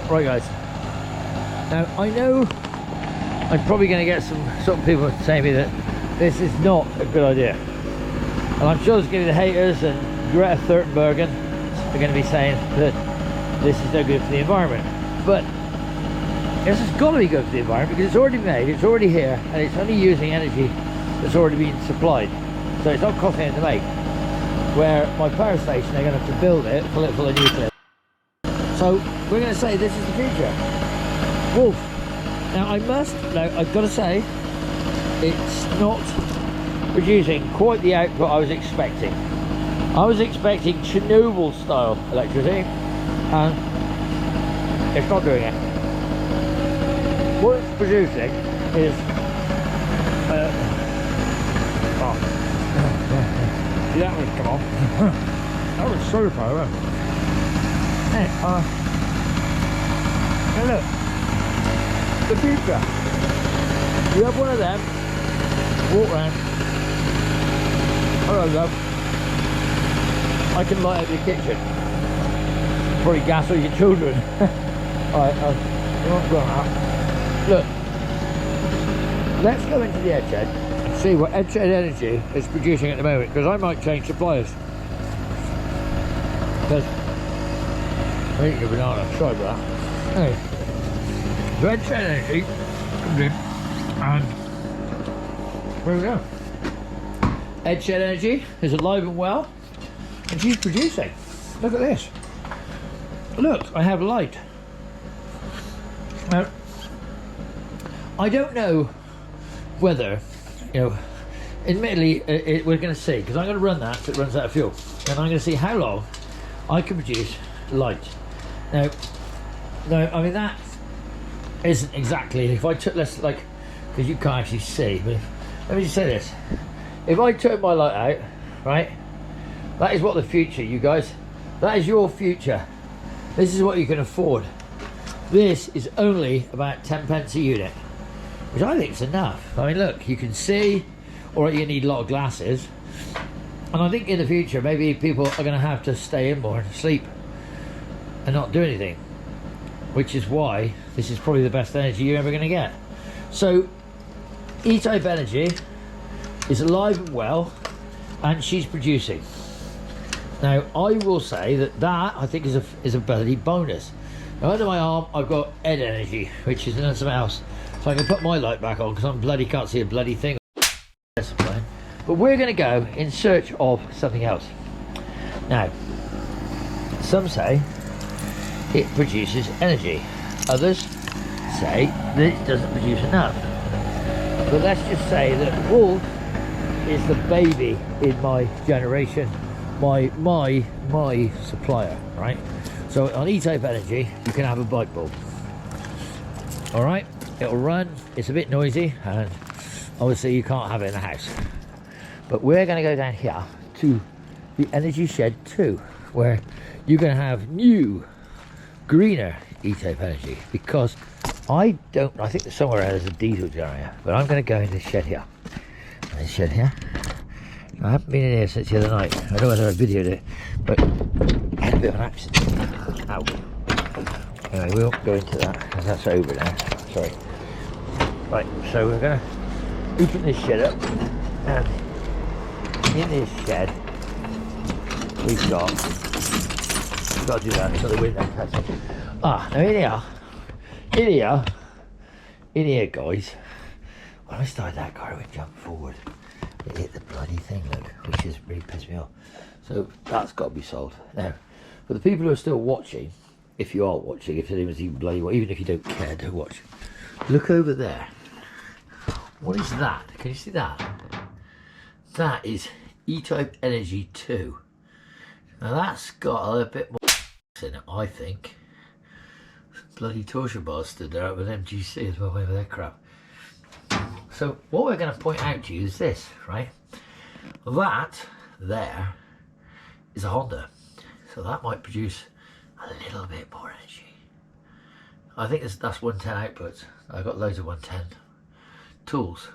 Right guys, now I know I'm probably going to get some people saying to me that this is not a good idea, and I'm sure there's going to be the haters, and Greta Thunberg are going to be saying that this is no good for the environment, but this has got to be good for the environment because it's already made, it's already here, and it's only using energy that's already been supplied, so it's not costing anything to make. Where my power station, they're going to have to build it, fill it full of nuclear. So we're going to say this is the future. Wolf. Now I've got to say, it's not producing quite the output I was expecting. I was expecting Chernobyl style electricity, and it's not doing it. What it's producing is see, that was come on. That was super, wasn't it? Now look, the future. You have one of them, walk around. Hello love. I can light up your kitchen. Probably gas all your children. Alright, you won't go out. Look, let's go into the EdShed and see what EdShed Energy is producing at the moment, because I might change suppliers. Because I eat your banana, sorry about that. Anyway, so EdShed Energy comes in, and there we go. EdShed Energy is alive and well, and she's producing. Look at this. Look, I have light. Now, I don't know whether, you know, admittedly, we're going to see, because I'm going to run that so it runs out of fuel, and I'm going to see how long I can produce light. Now, I mean, that isn't exactly, if I took less, like, because you can't actually see, but let me just say this. If I turn my light out, right, that is what the future, you guys, that is your future. This is what you can afford. This is only about 10 pence a unit, which I think is enough. I mean, look, you can see, or you need a lot of glasses, and I think in the future maybe people are going to have to stay in more and sleep and not do anything, which is why this is probably the best energy you're ever going to get. So E-type energy is alive and well, and she's producing. Now I will say that I think is a bloody bonus. Now under my arm I've got Ed Energy, which is something else, so I can put my light back on because I bloody can't see a bloody thing. But we're going to go in search of something else. Now, some say it produces energy, others say that it doesn't produce enough. But let's just say that Wolf is the baby in my generation, my supplier, right? So on E-type energy you can have a bike bulb. All right, it'll run, it's a bit noisy, and obviously you can't have it in the house. But we're going to go down here to the Energy Shed 2, where you're going to have new, greener E-type energy, because I think there's somewhere there's a diesel generator, but I'm going to go in this shed here. And this shed here, I haven't been in here since the other night. I don't know whether I videoed it, but I had a bit of an accident. Ow. Anyway, we won't go into that because that's over now. Sorry. Right, so we're going to open this shed up, and in this shed we've got to do that so the wind don't catch it. Now in here guys, when I started that car it jumped forward, it hit the bloody thing, look, which has really pissed me off. So that's got to be solved. Now for the people who are still watching, if you are watching, if anyone's even bloody, even if you don't care, don't watch, look over there. What is that? Can you see that? That is E-type energy 2. Now that's got a bit more in it, I think. Bloody torsion bars stood there with MGC as well, whatever that crap. So what we're going to point out to you is this, right? That there is a Honda, so that might produce a little bit more energy. I think that's 110 outputs. I've got loads of 110 tools.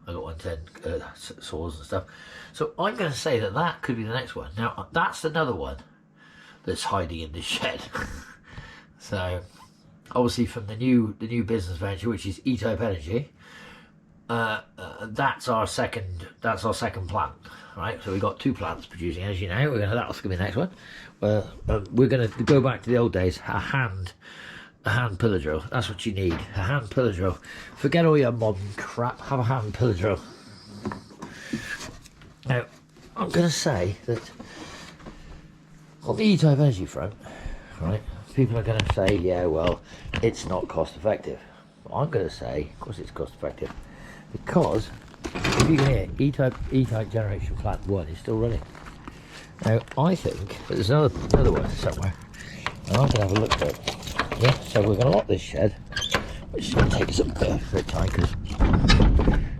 I got 110 saws and stuff. So I'm going to say that could be the next one. Now that's another one that's hiding in this shed. So obviously from the new business venture, which is E-Type Energy. That's our second plant, right? So we've got 2 plants producing energy now. That's gonna be the next one. We're gonna go back to the old days. A hand pillar drill. That's what you need. A hand pillar drill. Forget all your modern crap. Have a hand pillar drill. Now, I'm gonna say that on the E-Type Energy front, right? People are gonna say, yeah, well, it's not cost effective. I'm gonna say, of course, it's cost effective. Because, if you can hear, E-Type Generation Plant 1 is still running. Now, I think that there's another one somewhere, and I'm going to have a look at it. Yeah, so we're going to lock this shed, which is going to take us a bit of time, because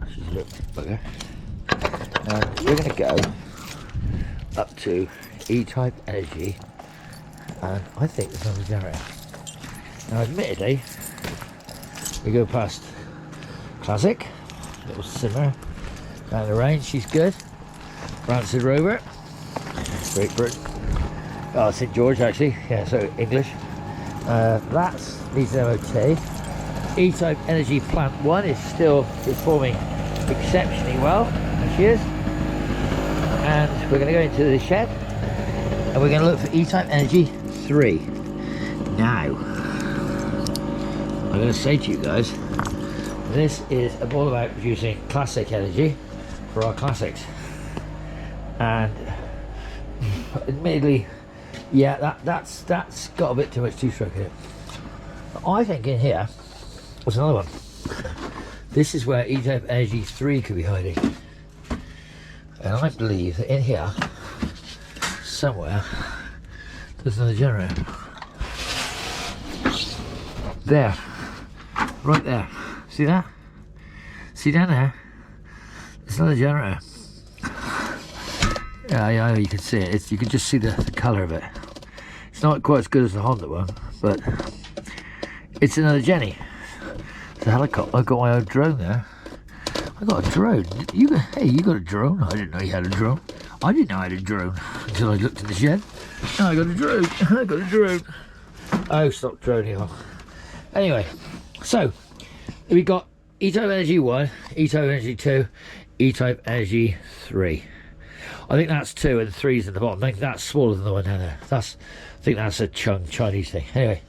this is a little bugger. And we're going to go up to E-Type Energy, and I think there's another generator. Now, admittedly, we go past Classic, little simmer down the range, she's good. Rancid Rover, Great Britain. Oh, St George actually, yeah, so English. That needs an MOT. E-Type Energy Plant 1 is still performing exceptionally well, there she is. And we're going to go into the shed and we're going to look for E-Type Energy 3. Now, I'm going to say to you guys, this is all about producing classic energy for our classics, and admittedly, yeah, that's got a bit too much two-stroke in it. But I think in here there's another one. This is where E-Type Energy 3 could be hiding, and I believe that in here somewhere there's another generator. There, right there. See that? See down there? It's another generator. Yeah, you can see it. You can just see the colour of it. It's not quite as good as the Honda one, but it's another Jenny. It's a helicopter. I've got my own drone there. I got a drone. Hey, you got a drone? I didn't know you had a drone. I didn't know I had a drone until I looked in the shed. Oh, I got a drone. I got a drone. Oh, stop droning on. Anyway, so we got E-Type Energy 1, E-Type Energy 2, E-Type Energy 3. I think that's 2 and 3's in the bottom. I think that's smaller than the one down there. I think that's a Chinese thing. Anyway,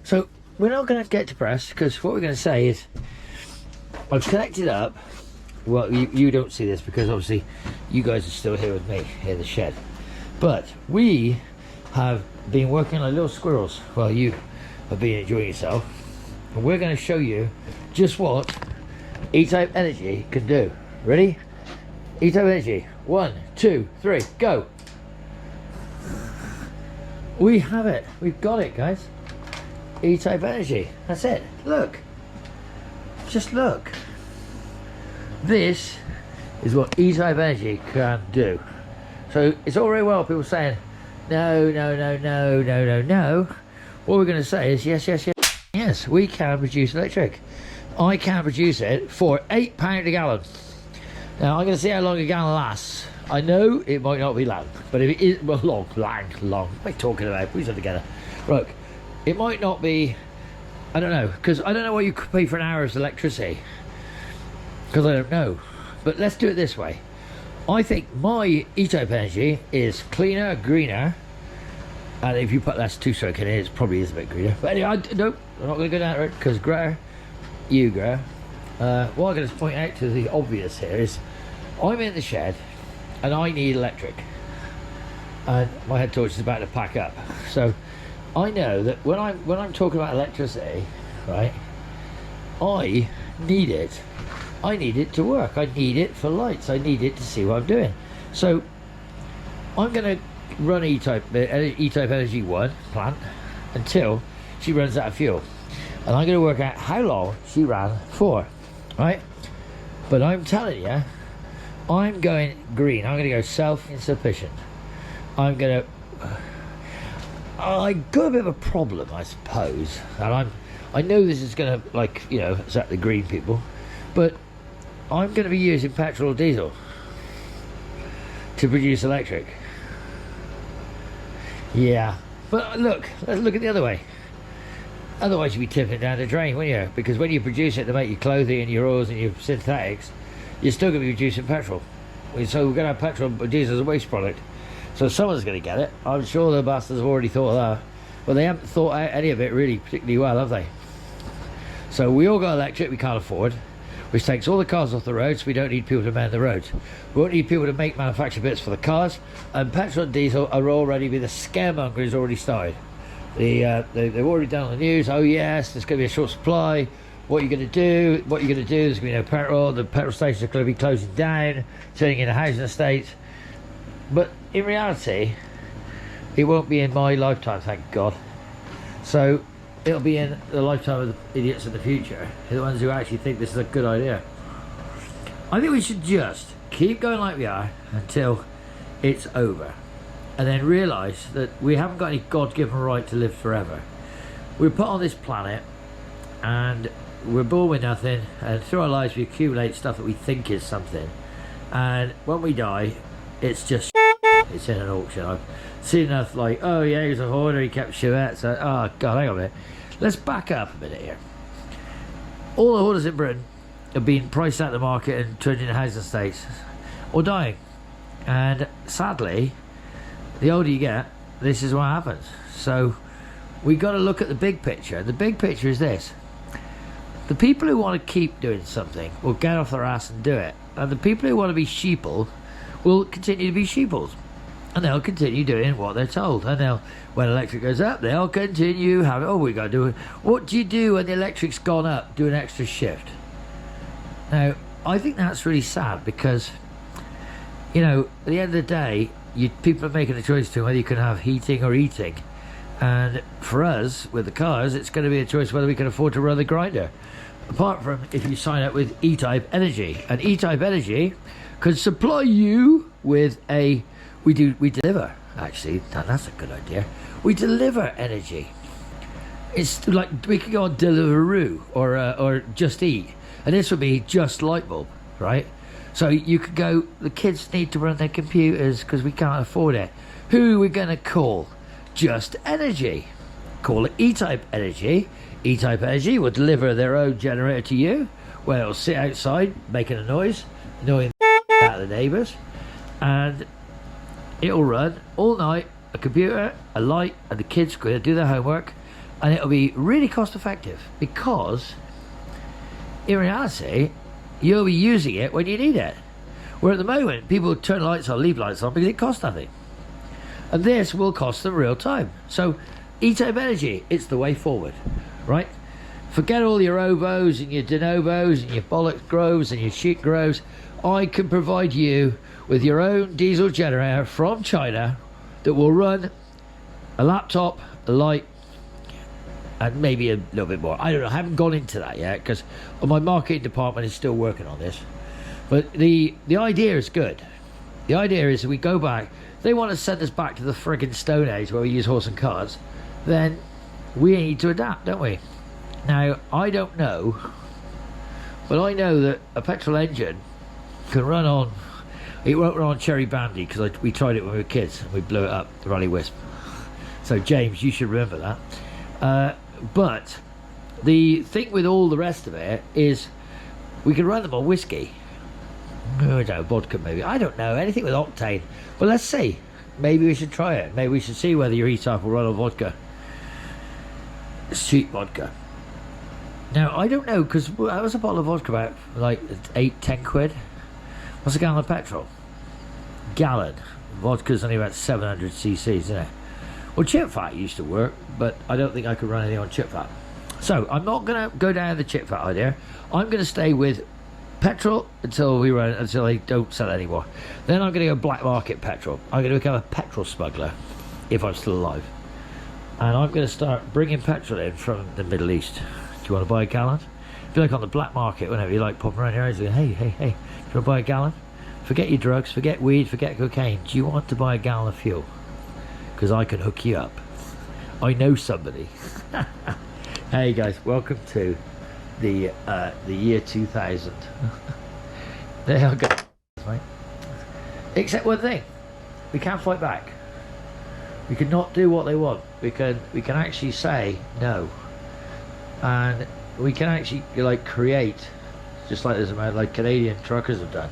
so we're not going to get depressed, because what we're going to say is I've connected up. Well, you don't see this because obviously you guys are still here with me in the shed. But we have been working like little squirrels while you have been enjoying yourself. And we're going to show you just what E-Type Energy can do. Ready? E-Type Energy. 1, 2, 3, go. We have it. We've got it, guys. E-Type Energy. That's it. Look. Just look. This is what E-Type Energy can do. So it's all very well people saying, no, no, no, no, no, no, no. What we're going to say is yes, yes, yes. Yes, we can produce electric. I can produce it for £8 a gallon. Now I'm going to see how long a gallon lasts. I know it might not be long, but if it is, well, long. What am I talking about? Put yourself together. Look, it might not be, I don't know, because I don't know what you could pay for an hour's electricity, because I don't know. But let's do it this way. I think my E-Type Energy is cleaner, greener, and if you put less two-stroke in it, it probably is a bit greener. But anyway, nope, I'm not going to go down that road, because Greta, what I'm going to point out to the obvious here is I'm in the shed and I need electric, and my head torch is about to pack up. So I know that when I'm talking about electricity, right, I need it. I need it to work. I need it for lights. I need it to see what I'm doing. So I'm going to run E-Type Energy 1 plant until she runs out of fuel, and I'm going to work out how long she ran for, right? But I'm telling you, I'm going green. I'm going to go self-sufficient. I got a bit of a problem, I suppose, and I know this is going to, like, you know, upset the green people, but I'm going to be using petrol or diesel to produce electric. Yeah, but look, let's look at the other way. Otherwise you'd be tipping it down the drain, wouldn't you? Because when you produce it to make your clothing and your oils and your synthetics, you're still going to be producing petrol. So we're going to have petrol produced as a waste product. So someone's going to get it. I'm sure the bastards have already thought of that. But they haven't thought out any of it really particularly well, have they? So we all got electric, we can't afford, which takes all the cars off the road, so we don't need people to man the roads. We won't need people to make manufacture bits for the cars, and petrol and diesel are already, the scaremonger has already started. They've already done on the news, oh yes, there's going to be a short supply, what are you going to do, there's going to be no petrol, the petrol stations are going to be closing down, turning into housing estates. But in reality, it won't be in my lifetime, thank God. So it'll be in the lifetime of the idiots of the future, the ones who actually think this is a good idea. I think we should just keep going like we are until it's over, and then realise that we haven't got any God-given right to live forever. We're put on this planet and we're born with nothing, and through our lives we accumulate stuff that we think is something, and when we die it's just it's in an auction. I've seen enough like, oh yeah, he was a hoarder, he kept Chevette. Oh god, hang on a minute, let's back up a minute here. All the hoarders in Britain have been priced out of the market and turned into housing estates or dying, and sadly the older you get, this is what happens. So we got to look at the big picture. The big picture is this: the people who want to keep doing something will get off their ass and do it, and the people who want to be sheeple will continue to be sheeples, and they'll continue doing what they're told, and they'll, when electric goes up, they'll continue having, oh, we got to do it. What do you do when the electric's gone up? Do an extra shift. Now I think that's really sad, because you know, at the end of the day, people are making a choice to whether you can have heating or eating, and for us with the cars it's going to be a choice whether we can afford to run the grinder, apart from if you sign up with E-Type Energy. And E-Type Energy could supply you with we deliver, actually, that's a good idea, we deliver energy. It's like we could go on Deliveroo or Just Eat, and this would be just light bulb, right? So you could go, the kids need to run their computers because we can't afford it. Who are we going to call? Just Energy. Call it E-Type Energy. E-Type Energy will deliver their own generator to you, where it'll sit outside making a noise, annoying out of the neighbours, and it'll run all night, a computer, a light, and the kids going to do their homework, and it'll be really cost effective, because in reality you'll be using it when you need it, where at the moment people turn lights on, leave lights on because it costs nothing, and this will cost them real time. So E-Type Energy, it's the way forward, right? Forget all your ovos and your de novos and your bollocks groves and your shit groves. I can provide you with your own diesel generator from China that will run a laptop, a light, and maybe a little bit more. I don't know, I haven't gone into that yet because my marketing department is still working on this. But the idea is good. The idea is that we go back, they want to send us back to the friggin' Stone Age where we use horse and carts, then we need to adapt, don't we? Now, I don't know, but I know that a petrol engine can run on, it won't run on Cherry Bandy, because we tried it when we were kids and we blew it up, the Rally Wisp. So James, you should remember that. But the thing with all the rest of it is we can run them on whiskey. I don't know, vodka maybe. I don't know, anything with octane. But let's see. Maybe we should try it. Maybe we should see whether your E-Type will run on vodka. It's cheap vodka. Now, I don't know, because that was a bottle of vodka about like 8-10 quid. What's a gallon of petrol? Gallon. Vodka's only about 700 cc's, isn't it? Well, chip fat used to work, but I don't think I could run anything on chip fat. So I'm not going to go down the chip fat idea. I'm going to stay with petrol until they don't sell it anymore. Then I'm going to go black market petrol. I'm going to become a petrol smuggler if I'm still alive. And I'm going to start bringing petrol in from the Middle East. Do you want to buy a gallon? If you're like on the black market, whenever you like popping around your eyes, going, hey, do you want to buy a gallon? Forget your drugs, forget weed, forget cocaine. Do you want to buy a gallon of fuel? Because I can hook you up. I know somebody. Hey guys, welcome to the year 2000. There I go. Right. Except one thing, we can't fight back. We cannot do what they want. We can actually say no. and we can actually like create, just like this amount like Canadian truckers have done,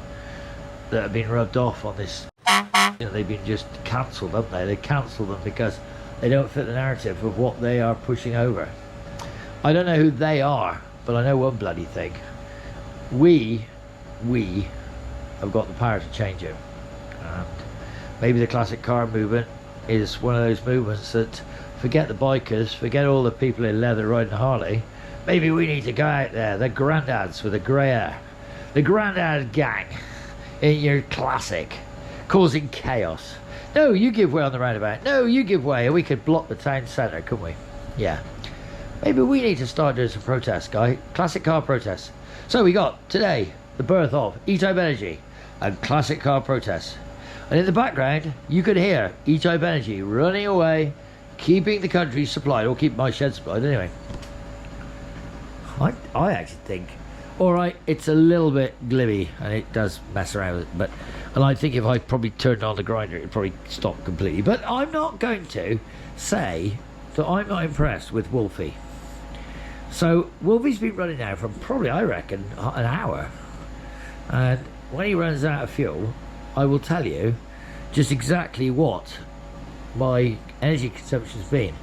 that have been rubbed off on this. You know, they've been just cancelled, haven't they? They cancel them because they don't fit the narrative of what they are pushing over. I don't know who they are, but I know one bloody thing. We have got the power to change it. And maybe the classic car movement is one of those movements that, forget the bikers, forget all the people in leather riding Harley. Maybe we need to go out there, the granddads with the grey hair, the granddad gang in your classic, causing chaos. No, you give way on the roundabout. No, you give way, and we could block the town centre, couldn't we? Yeah. Maybe we need to start doing some protests, guy. Classic car protests. So we got today the birth of E-Type Energy and classic car protests. And in the background, you could hear E-Type Energy running away, keeping the country supplied, or keep my shed supplied anyway. I actually think, all right, it's a little bit glimmy and it does mess around with it, and I think if I probably turned on the grinder, it'd probably stop completely. But I'm not going to say that I'm not impressed with Wolfie. So Wolfie's been running now from probably, I reckon, an hour, and when he runs out of fuel, I will tell you just exactly what my energy consumption's been.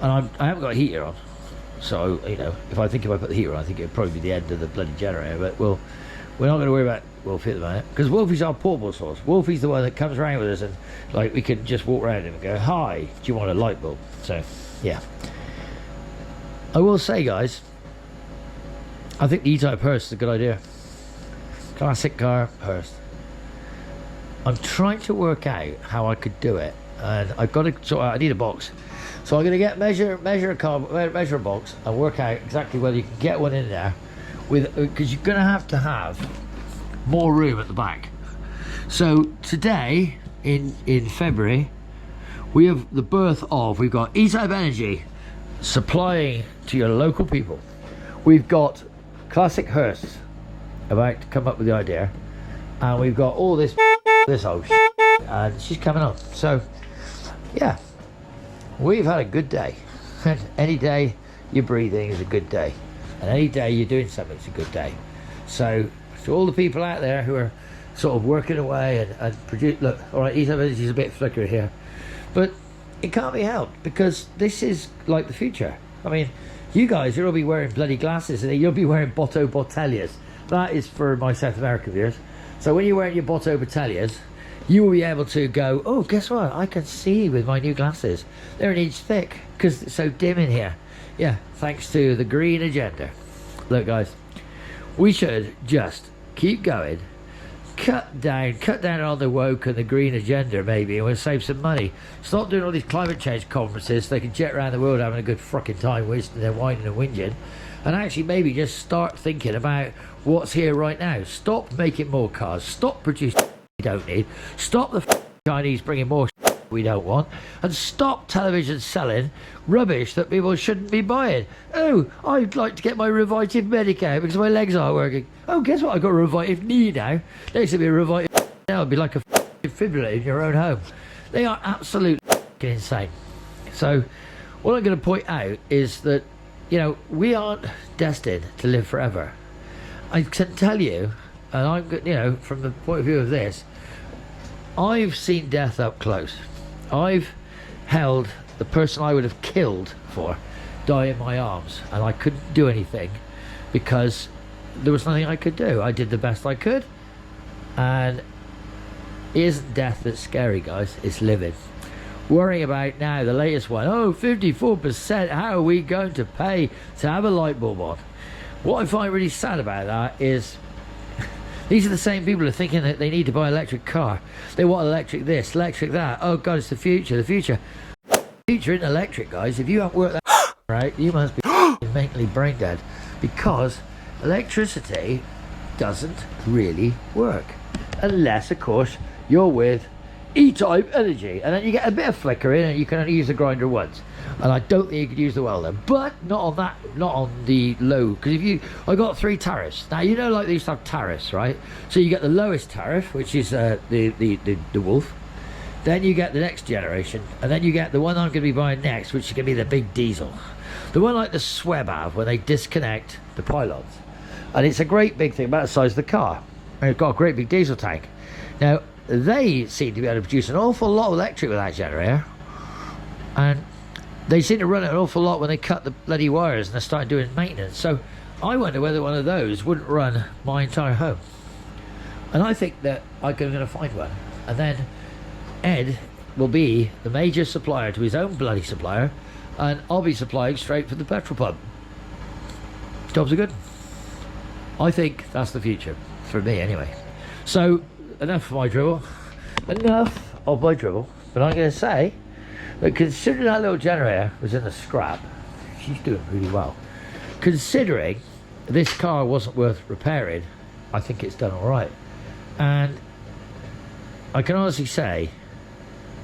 And I haven't got a heater on, so you know, if I put the heater on, I think it'd probably be the end of the bloody generator. But we're not going to worry about Wolfie at the moment, because Wolfie's our portable source. Wolfie's the one that comes around with us, and like we can just walk around him and go, "Hi, do you want a light bulb?" So yeah, I will say, guys, I think the E-Type hearse is a good idea. Classic car hearse. I'm trying to work out how I could do it, and I've got to sort out, I need a box. So I'm going to get measure a box and work out exactly whether you can get one in there, with, because you're going to have more room at the back. So today in February, we have the birth of, we've got E-Type Energy supplying to your local people. We've got Classic Hearse about to come up with the idea, and we've got all this old shit, and she's coming on. So yeah, we've had a good day. And any day you're breathing is a good day, and any day you're doing something is a good day. So to all the people out there who are sort of working away and produce, look, all right, E-Type Energy is a bit flickery here, but it can't be helped, because this is like the future. I mean, you guys, you'll all be wearing bloody glasses, and you'll be wearing Botto Botelias. That is for my South American viewers. So when you're wearing your Botto Botelias, you will be able to go, oh, guess what? I can see with my new glasses. They're an inch thick because it's so dim in here. Yeah, thanks to the green agenda. Look, guys, we should just keep going. Cut down on the woke and the green agenda, maybe, and we'll save some money. Stop doing all these climate change conferences so they can jet around the world having a good fucking time, wasting their whining and whinging, and actually maybe just start thinking about what's here right now. Stop making more cars. Stop producing we don't need. Stop the Chinese bringing more we don't want, and stop television selling rubbish that people shouldn't be buying. Oh, I'd like to get my Revitive Medic out because my legs aren't working. Oh, guess what? I've got a Revitive knee now. Next to be a Revitive now, it'd be like a defibrillator in your own home. They are absolutely insane. So what I'm going to point out is that, you know, we aren't destined to live forever. I can tell you, and I'm, you know, from the point of view of this, I've seen death up close. I've held the person I would have killed for die in my arms, and I couldn't do anything because there was nothing I could do. I did the best I could, and it isn't death that's scary, guys, it's living. Worrying about now the latest one, oh, 54%, how are we going to pay to have a light bulb on? What I find really sad about that is these are the same people who are thinking that they need to buy an electric car. They want electric this, electric that. Oh God, it's the future. The future isn't electric, guys. If you haven't worked that right, you must be mentally brain dead, because electricity doesn't really work unless, of course, you're with E-Type Energy, and then you get a bit of flickering, and you can only use the grinder once. And I don't think you could use the welder, but not on that, not on the low, because I got 3 tariffs. Now, you know, like they used to have tariffs, right? So you get the lowest tariff, which is the Wolf. Then you get the next generation, and then you get the one I'm going to be buying next, which is going to be the big diesel. The one like the Sweb have when they disconnect the pylons. And it's a great big thing about the size of the car. And it's got a great big diesel tank. Now, they seem to be able to produce an awful lot of electric with that generator. And they seem to run it an awful lot when they cut the bloody wires and they start doing maintenance. So I wonder whether one of those wouldn't run my entire home. And I think that I'm going to find one. And then Ed will be the major supplier to his own bloody supplier, and I'll be supplying straight from the petrol pump. Jobs are good. I think that's the future, for me anyway. So, enough of my dribble. Enough of my dribble. But I'm going to say that considering that little generator was in the scrap, she's doing really well. Considering this car wasn't worth repairing, I think it's done all right. And I can honestly say,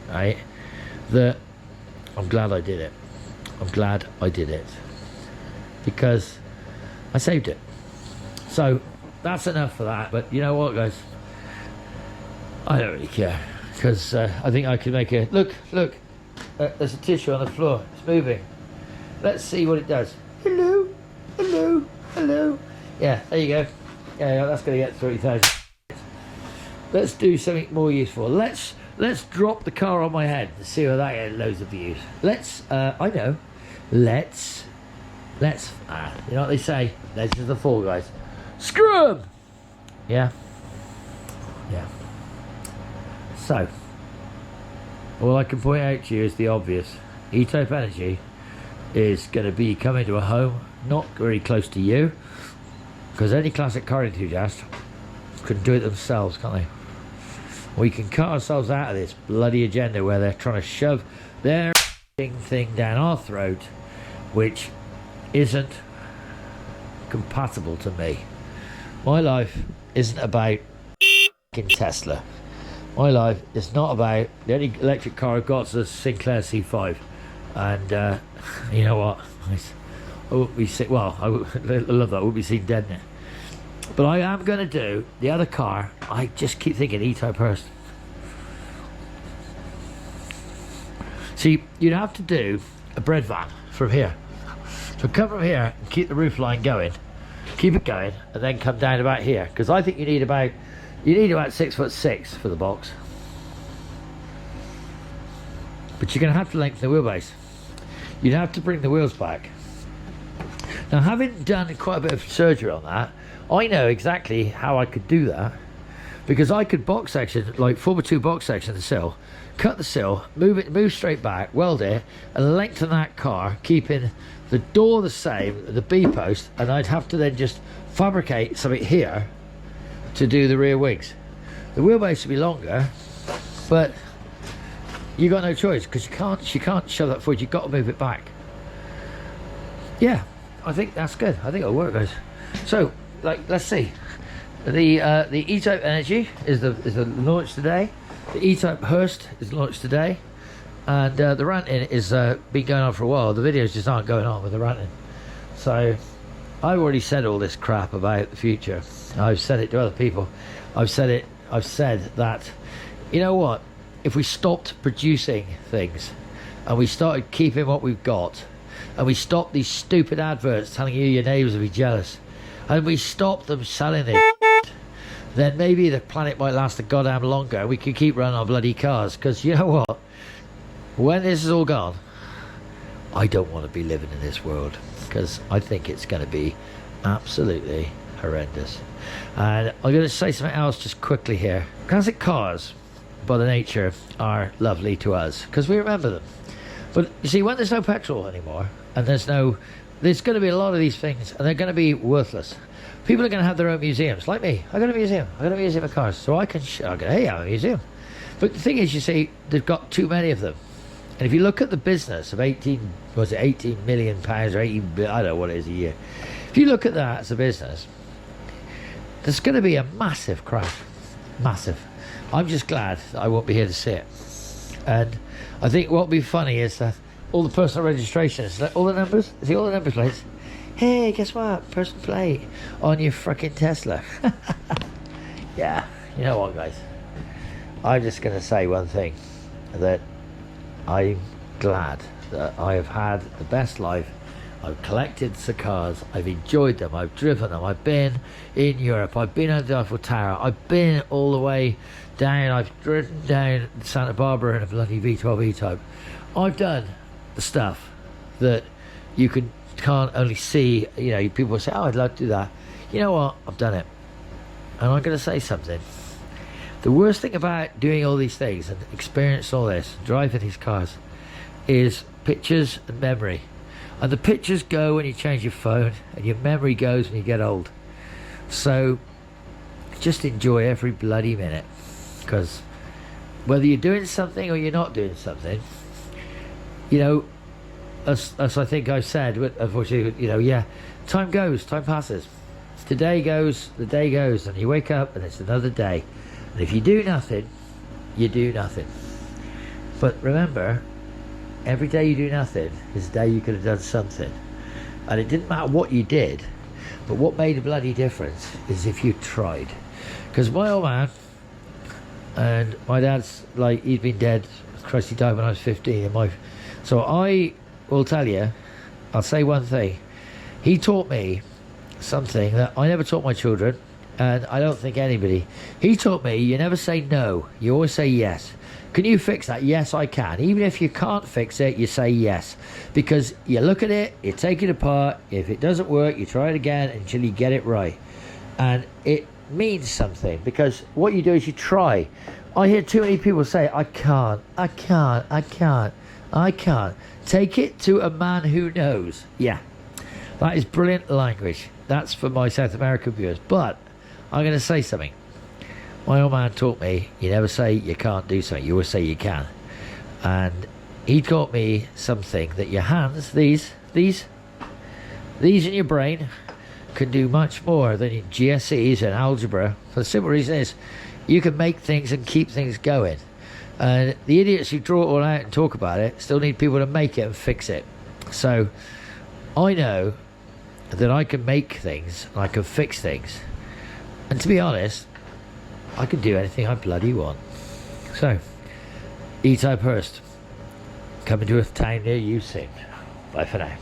right, that I'm glad I did it. I'm glad I did it because I saved it. So that's enough for that. But you know what, guys, I don't really care because I think I can make a look. There's a tissue on the floor. It's moving. Let's see what it does. Hello, hello, hello. Yeah, there you go. Yeah, that's going to get 30,000. Let's do something more useful. Let's drop the car on my head and see whether that gets loads of views. Let's you know what they say, Legends of the Fall Guys, screw 'em. Yeah. So all I can point out to you is the obvious. E-Type Energy is going to be coming to a home not very close to you, because any classic car enthusiast can do it themselves, can't they? We can cut ourselves out of this bloody agenda where they're trying to shove their thing down our throat, which isn't compatible to me. My life isn't about Tesla. My life is not about, the only electric car I've got is a Sinclair C5, and you know what, I wouldn't be sick. Well, I love that. I wouldn't be seen dead in it. But I am going to do the other car. I just keep thinking E-Type first. See, you'd have to do a bread van from here. So come from here and keep the roof line going, keep it going, and then come down about here. Because I think you need about 6'6" for the box. But you're going to have to lengthen the wheelbase. You'd have to bring the wheels back. Now, having done quite a bit of surgery on that, I know exactly how I could do that, because I could box section, like 4x2 box section the sill, cut the sill, move straight back, weld it, and lengthen that car, keeping the door the same, the B post, and I'd have to then just fabricate something here to do the rear wings. The wheelbase would be longer, but you got no choice, because you can't shove that forward. You've got to move it back. Yeah, I think that's good. I think it'll work, guys. So, like, let's see. The E-Type Energy is the launch today. The E-Type Hurst is launched today, and the ranting is been going on for a while. The videos just aren't going on with the ranting. So I've already said all this crap about the future. I've said it to other people. I've said that, you know what? If we stopped producing things and we started keeping what we've got, and we stopped these stupid adverts telling you your neighbours will be jealous, and we stopped them selling it, then maybe the planet might last a goddamn longer. We could keep running our bloody cars, because you know what? When this is all gone, I don't want to be living in this world, because I think it's going to be absolutely horrendous. And I'm going to say something else just quickly here. Classic cars, by the nature, are lovely to us, because we remember them. But you see, when there's no petrol anymore, and there's going to be a lot of these things, and they're going to be worthless. People are going to have their own museums, like me. I got a museum. I got a museum of cars, so I can go, hey, I'm a museum. But the thing is, you see, they've got too many of them. And if you look at the business of 18 million pounds or 18, I don't know what it is a year. If you look at that as a business, there's going to be a massive crash. Massive. I'm just glad that I won't be here to see it. And I think what will be funny is that all the personal registrations, all the numbers, see all the number plates. Hey, guess what? Personal plate on your freaking Tesla. Yeah, you know what, guys? I'm just going to say one thing, that I'm glad that I have had the best life I've collected the cars, I've enjoyed them, I've driven them, I've been in Europe, I've been under the Eiffel Tower, I've been all the way down, I've driven down Santa Barbara in a bloody V12 E-Type. I've done the stuff that you can't only see. You know, people say, oh, I'd like to do that. You know what? I've done it. And I'm going to say something. The worst thing about doing all these things and experiencing all this, driving these cars, is pictures and memory. And the pictures go when you change your phone, and your memory goes when you get old. So just enjoy every bloody minute, because whether you're doing something or you're not doing something, you know, as I think I said, unfortunately, you know, yeah, time goes, time passes. Today goes, the day goes, and you wake up and it's another day. And if you do nothing, you do nothing. But remember, every day you do nothing is a day you could have done something. And it didn't matter what you did, but what made a bloody difference is if you tried. Because my old man, and my dad's, like, he's been dead, Christ, he died when I was 15, and so I will tell you, I'll say one thing. He taught me something that I never taught my children, and I don't think anybody. He taught me, you never say no, you always say yes. Can you fix that? Yes, I can. Even if you can't fix it, you say yes. Because you look at it, you take it apart, if it doesn't work, you try it again until you get it right. And it means something, because what you do is you try. I hear too many people say, I can't. Take it to a man who knows. Yeah, that is brilliant language. That's for my South American viewers. But I'm going to say something. My old man taught me, you never say you can't do something, you always say you can. And he taught me something, that your hands, these in your brain, can do much more than in GCSEs and algebra. For the simple reason is, you can make things and keep things going. And the idiots who draw it all out and talk about it still need people to make it and fix it. So I know that I can make things, and I can fix things. And to be honest, I can do anything I bloody want. So, E-Type Hurst, coming to a town near you soon. Bye for now.